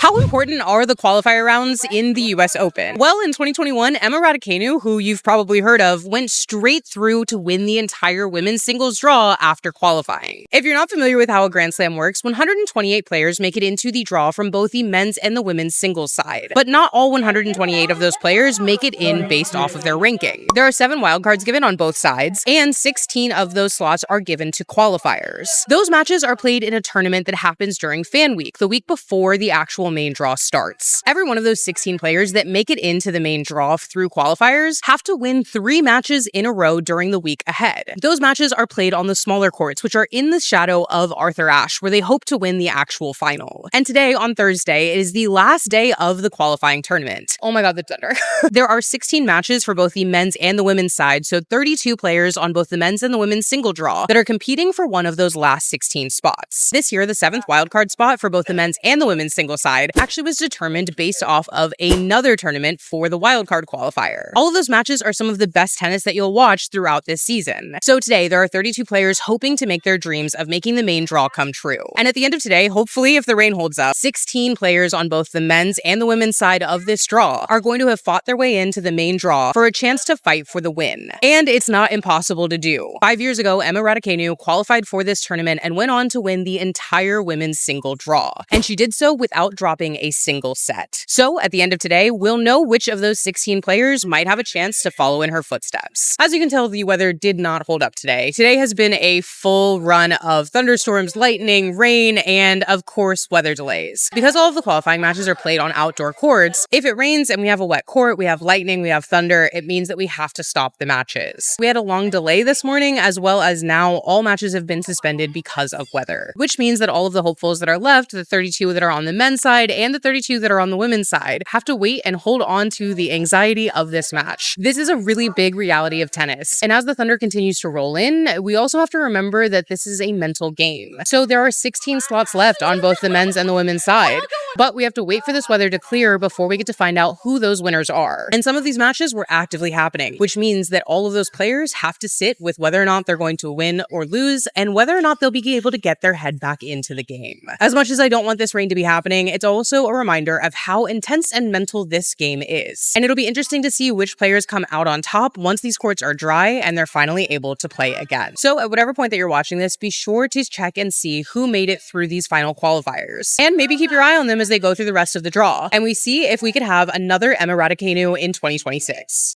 How important are the qualifier rounds in the US Open? Well, in 2021, Emma Raducanu, who you've probably heard of, went straight through to win the entire women's singles draw after qualifying. If you're not familiar with how a Grand Slam works, 128 players make it into the draw from both the men's and the women's singles side. But not all 128 of those players make it in based off of their ranking. There are 7 wildcards given on both sides, and 16 of those slots are given to qualifiers. Those matches are played in a tournament that happens during Fan Week, the week before the actual main draw starts. Every one of those 16 players that make it into the main draw through qualifiers have to win 3 matches in a row during the week ahead. Those matches are played on the smaller courts, which are in the shadow of Arthur Ashe, where they hope to win the actual final. And today, on Thursday, it is the last day of the qualifying tournament. Oh my god, the thunder. There are 16 matches for both the men's and the women's side, so 32 players on both the men's and the women's single draw that are competing for one of those last 16 spots. This year, the 7th wildcard spot for both the men's and the women's single side actually was determined based off of another tournament for the wildcard qualifier. All of those matches are some of the best tennis that you'll watch throughout this season. So today, there are 32 players hoping to make their dreams of making the main draw come true. And at the end of today, hopefully if the rain holds up, 16 players on both the men's and the women's side of this draw are going to have fought their way into the main draw for a chance to fight for the win. And it's not impossible to do. 5 years ago, Emma Raducanu qualified for this tournament and went on to win the entire women's single draw. And she did so without dropping a single set. So at the end of today, we'll know which of those 16 players might have a chance to follow in her footsteps. As you can tell, the weather did not hold up today. Today has been a full run of thunderstorms, lightning, rain, and of course, weather delays. Because all of the qualifying matches are played on outdoor courts, if it rains and we have a wet court, we have lightning, we have thunder, it means that we have to stop the matches. We had a long delay this morning, as well as now all matches have been suspended because of weather, which means that all of the hopefuls that are left, the 32 that are on the men's side and the 32 that are on the women's side, have to wait and hold on to the anxiety of this match. This is a really big reality of tennis. And as the thunder continues to roll in, we also have to remember that this is a mental game. So there are 16 slots left on both the men's and the women's side, but we have to wait for this weather to clear before we get to find out who those winners are. And some of these matches were actively happening, which means that all of those players have to sit with whether or not they're going to win or lose, and whether or not they'll be able to get their head back into the game. As much as I don't want this rain to be happening, it's also a reminder of how intense and mental this game is. And it'll be interesting to see which players come out on top once these courts are dry and they're finally able to play again. So at whatever point that you're watching this, be sure to check and see who made it through these final qualifiers. And maybe keep your eye on them as they go through the rest of the draw. And we see if we could have another Emma Raducanu in 2026.